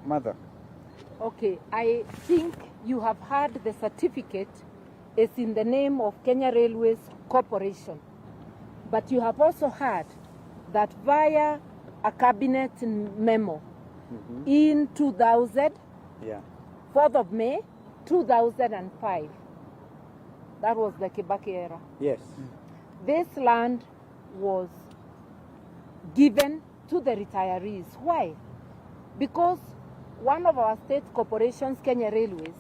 Mother. Okay, I think you have heard the certificate is in the name of Kenya Railways Corporation. But you have also heard that via a cabinet memo in 2000, 4th of May, 2005, that was the Kibaki era. Yes. This land was given to the retirees. Why? Because one of our state corporations, Kenya Railways,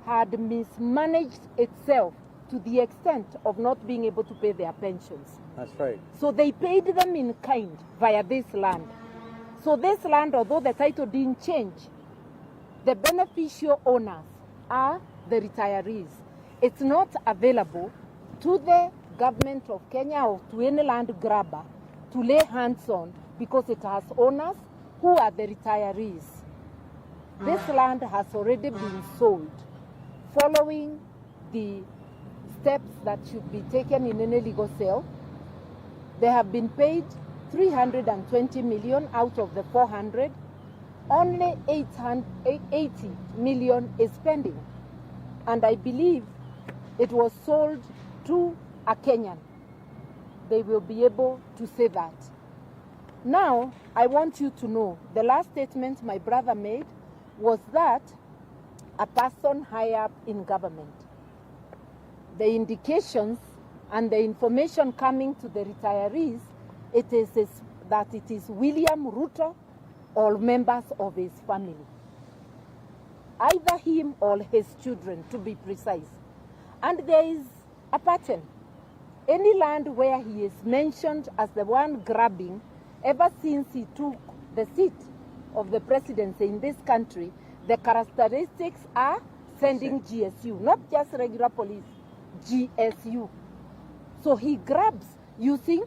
had mismanaged itself to the extent of not being able to pay their pensions. That's right. So they paid them in kind via this land. So this land, although the title didn't change, the beneficial owners are the retirees. It's not available to the government of Kenya or to any land grabber to lay hands on because it has owners who are the retirees. This land has already been sold following the steps that should be taken in any legal sale. They have been paid 320 million out of the 400. Only 80 million is pending. And I believe it was sold to a Kenyan. They will be able to say that. Now, I want you to know, the last statement my brother made was that a person high up in government. The indications and the information coming to the retirees, it is that it is William Ruto or members of his family. Either him or his children, to be precise. And there is a pattern. Any land where he is mentioned as the one grabbing, ever since he took the seat of the presidency in this country, the characteristics are sending GSU, not just regular police, GSU. So he grabs using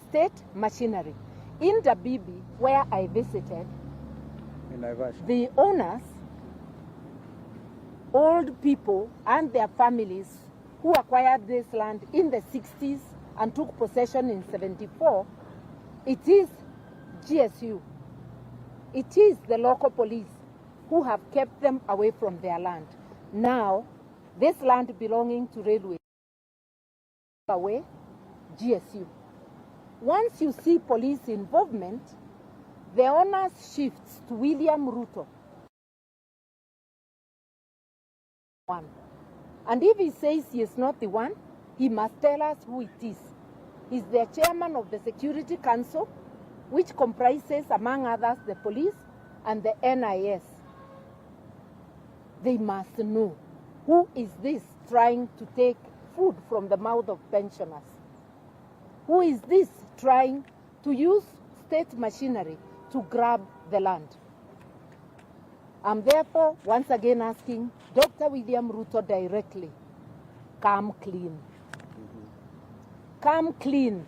state machinery. In Dabibi, where I visited, the owners, old people and their families who acquired this land in the 60s and took possession in 74, it is GSU. It is the local police who have kept them away from their land. Now, this land belonging to railway, away, GSU. Once you see police involvement, the onus shifts to William Ruto. And if he says he is not the one, he must tell us who it is. He's the chairman of the Security Council, which comprises, among others, the police and the NIS. They must know who is this trying to take food from the mouth of pensioners. Who is this trying to use state machinery to grab the land? I'm therefore once again asking Dr. William Ruto directly, come clean. Come clean.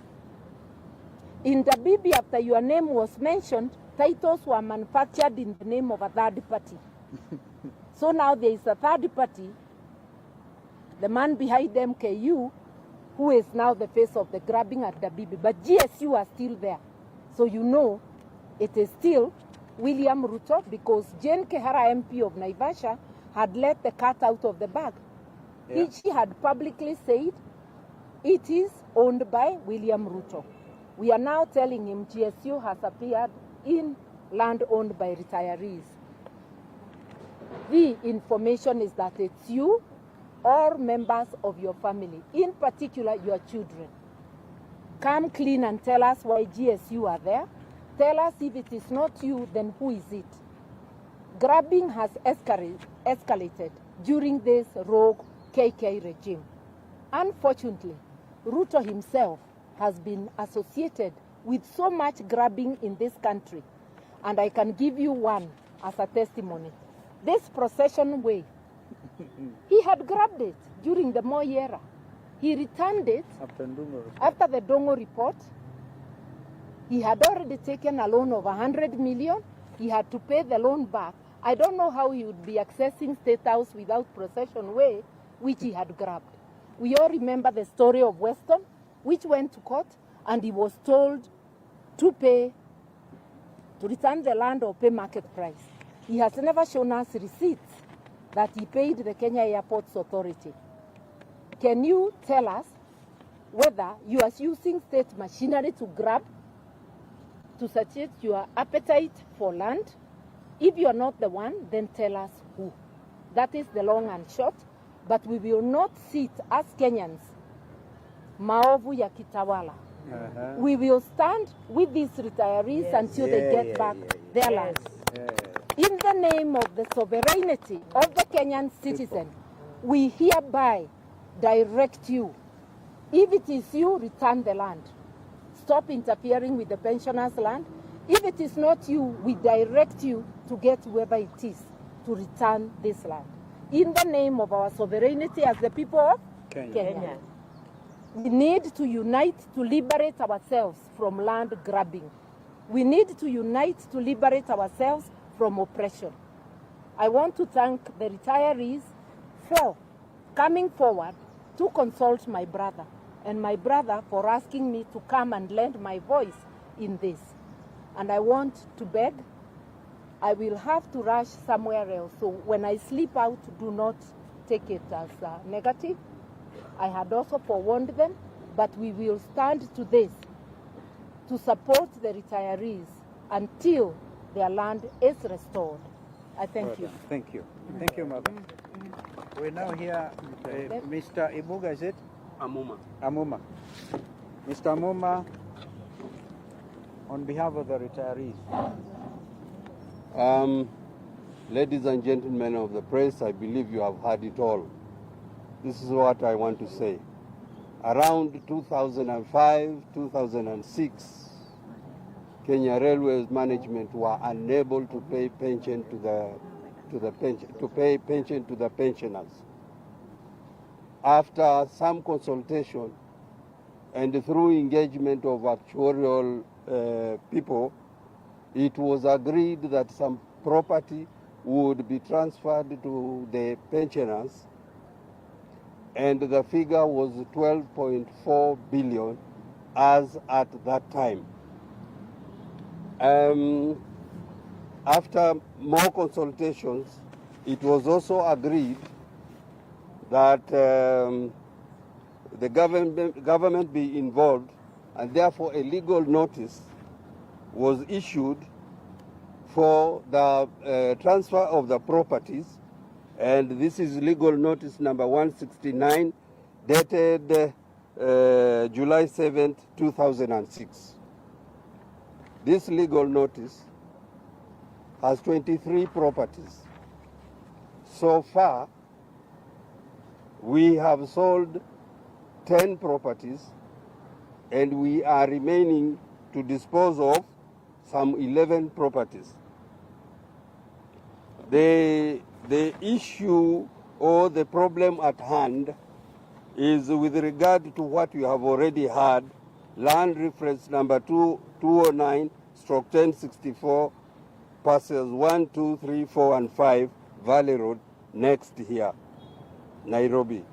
In Dabibi, after your name was mentioned, titles were manufactured in the name of a third party. So now there is a third party, the man behind MKU, who is now the face of the grabbing at Dabibi. But GSU are still there. So you know it is still William Ruto, because Jane Kehara, MP of Naivasha, had let the cat out of the bag. Yeah. She had publicly said it is owned by William Ruto. We are now telling him GSU has appeared in land owned by retirees. The information is that it's you or members of your family, in particular your children. Come clean and tell us why GSU are there. Tell us if it is not you, then who is it? Grabbing has escalated during this rogue KK regime. Unfortunately, Ruto himself has been associated with so much grabbing in this country. And I can give you one as a testimony. This procession way, he had grabbed it during the Moi era. He returned it after the Dongo report. He had already taken a loan of 100 million. He had to pay the loan back. I don't know how he would be accessing State House without procession way, which he had grabbed. We all remember the story of Weston, which went to court, and he was told to return the land or pay market price. he has never shown us receipts that he paid the Kenya Airports Authority. Can you tell us whether you are using state machinery to grab, to satiate your appetite for land? If you are not the one, then tell us who. That is the long and short. But we will not sit as Kenyans, maovu ya kitawala. We will stand with these retirees until they get back their land. In the name of the sovereignty of the Kenyan citizen, we hereby direct you. If it is you, return the land. Stop interfering with the pensioners' land. If it is not you, we direct you to get whoever it is to return this land. In the name of our sovereignty as the people of Kenya. We need to unite to liberate ourselves from land grabbing. We need to unite to liberate ourselves from oppression. I want to thank the retirees for coming forward to consult my brother, and my brother for asking me to come and lend my voice in this. And I want to beg, I will have to rush somewhere else. So when I sleep out, do not take it as negative. I had also forewarned them, but we will stand to this to support the retirees until their land is restored. I thank you. Thank you. Thank you, Mother. We now hear Mr. Ibuga, is it? Amuma. Amuma. Mr. Amuma, on behalf of the retirees. Ladies and gentlemen of the press, I believe you have heard it all. This is what I want to say. Around 2005, 2006, Kenya Railways management were unable to pay pension to the pensioners. After some consultation and through engagement of actuarial people, it was agreed that some property would be transferred to the pensioners, and the figure was 12.4 billion as at that time. After more consultations, it was also agreed that the government be involved, and therefore a legal notice was issued for the transfer of the properties, and this is legal notice number 169 dated July 7th, 2006. This legal notice has 23 properties. So far, we have sold 10 properties, and we are remaining to dispose of some 11 properties. The issue or the problem at hand is with regard to what you have already heard, land reference number 209/1064, parcels 1, 2, 3, 4, and 5, Valley Road, next here, Nairobi.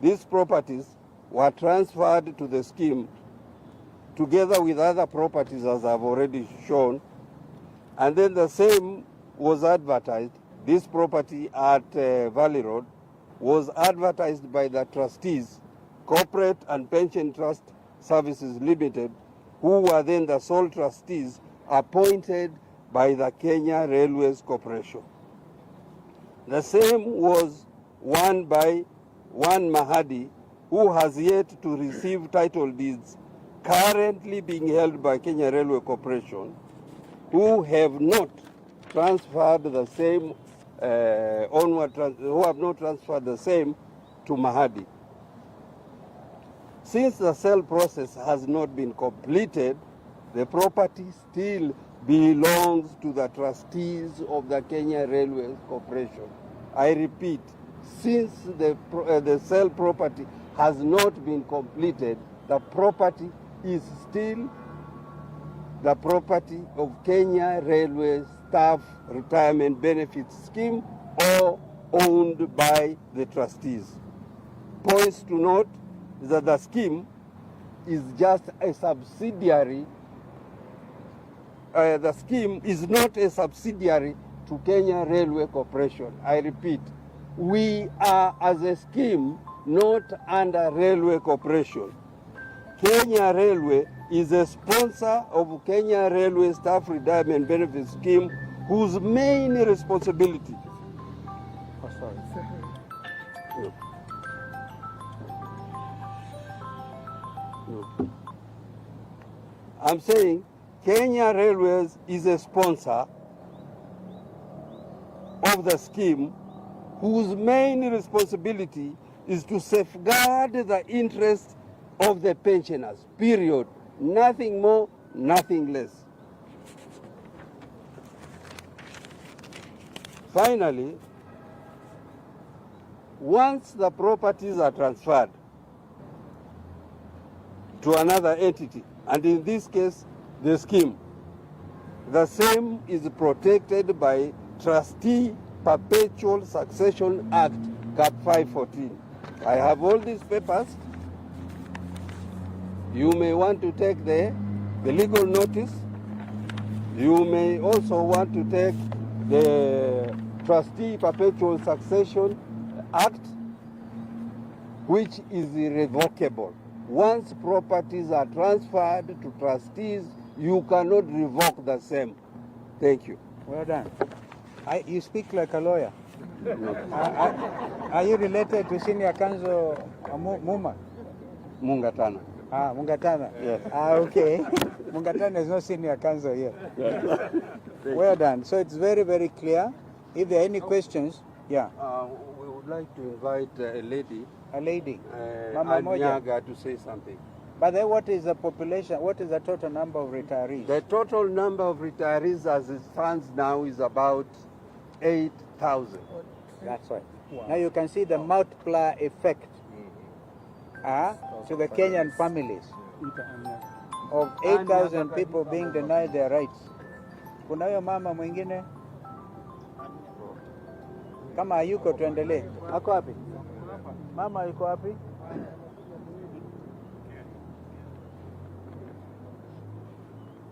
These properties were transferred to the scheme together with other properties, as I've already shown, and then the same was advertised. This property at Valley Road was advertised by the trustees, Corporate and Pension Trust Services Limited, who were then the sole trustees appointed by the Kenya Railways Corporation. The same was won by one Mahadi, who has yet to receive title deeds, currently being held by Kenya Railway Corporation, who have not transferred the same who have not transferred the same to Mahadi. Since the sale process has not been completed, the property still belongs to the trustees of the Kenya Railways Corporation. I repeat, since the sale property has not been completed, the property is still the property of Kenya Railways Staff Retirement Benefits Scheme or owned by the trustees. Points to note is that the scheme is just a subsidiary. The scheme is not a subsidiary to Kenya Railway Corporation. I repeat, we are as a scheme not under Railway Corporation. Kenya Railway is a sponsor of Kenya Railway Staff Retirement Benefit Scheme, whose main responsibility. Oh, sorry. No. No. I'm saying Kenya Railways is a sponsor of the scheme, whose main responsibility is to safeguard the interests of the pensioners, period. Nothing more, nothing less. Finally, once the properties are transferred to another entity, and in this case, the scheme, the same is protected by Trustee Perpetual Succession Act, Cap 514. I have all these papers. You may want to take the legal notice. You may also want to take the Trustee Perpetual Succession Act, which is irrevocable. Once properties are transferred to trustees, you cannot revoke the same. Thank you. Well done. You speak like a lawyer. Are you related to Senior Counsel Muma? Mungatana. Mungatana? Yes. Okay. Mungatana is not Senior Counsel here. Well done. So it's very, very clear. If there are any questions, yeah. We would like to invite a lady, Mama Moja, Anyaga, to say something. But then what is the population, what is the total number of retirees? The total number of retirees as it stands now is about 8,000. That's right. Wow. Now you can see the multiplier effect to the Kenyan families of 8,000 people being denied their rights. Kuna huyo mama mwingine? Kama hayuko tuendelee. Ako wapi? Mama yuko wapi?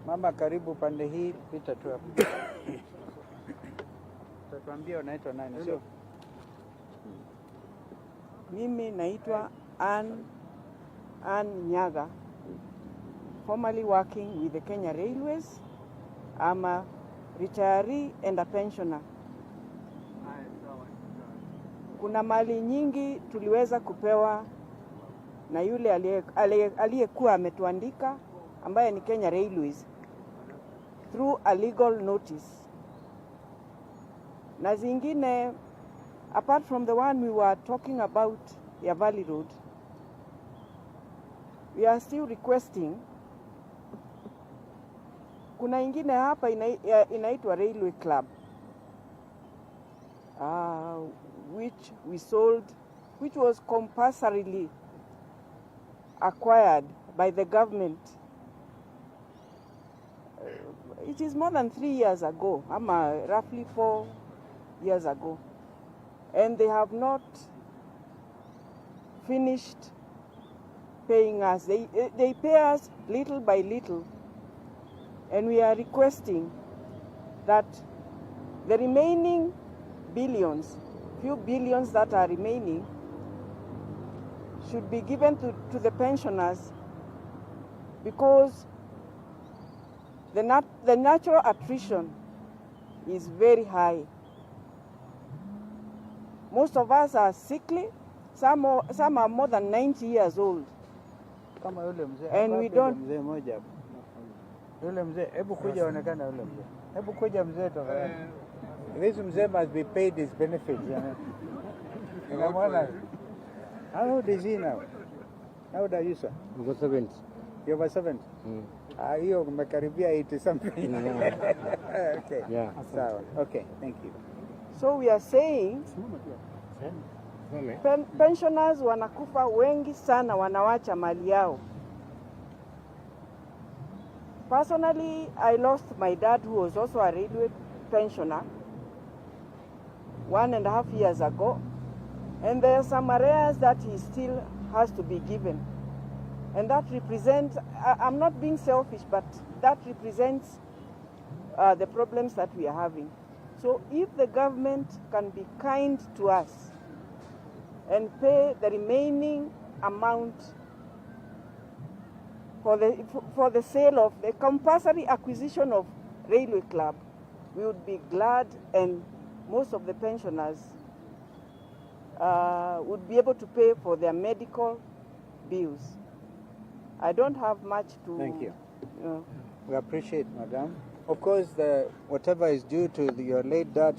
Mama karibu pande hii, pita tu hapo. Tatuambia unaitwa nani, sio? Mimi naitwa Ann Nyaga, formerly working with the Kenya Railways. I'm a retiree and a pensioner. Kuna mali nyingi tuliweza kupewa na yule aliyekuwa ametuandika ambaye ni Kenya Railways through a legal notice. Na zingine, apart from the one we were talking about, ya Valley Road, we are still requesting. Kuna ingine hapa inaitwa Railway Club, which we sold, which was compulsorily acquired by the government. It is more than 3 years ago, roughly 4 years ago. And they have not finished paying us. They pay us little by little. And we are requesting that the remaining billions, few billions that are remaining, should be given to the pensioners, because the natural attrition is very high. Most of us are sickly. Some are more than 90 years old. And we don't. Yule mzee, hebu kuja onekana yule mzee. Hebu kuja mzee tafadhali. This mzee must be paid his benefits. Unamwona? How old is he now? How old are you, sir? Over 70. You're over 70? Hiyo umekaribia 80 something. Okay. Yeah. Sawa. Okay, thank you. So we are saying pensioners wanakufa wengi sana, wanawacha mali yao. Personally, I lost my dad, who was also a railway pensioner, 1.5 years ago. And there are some arrears that he still has to be given. And that represents, I'm not being selfish, but that represents the problems that we are having. So if the government can be kind to us and pay the remaining amount for the sale of the compulsory acquisition of Railway Club, we would be glad, and most of the pensioners would be able to pay for their medical bills. I don't have much to... Thank you. We appreciate, Madam. Of course, whatever is due to your late dad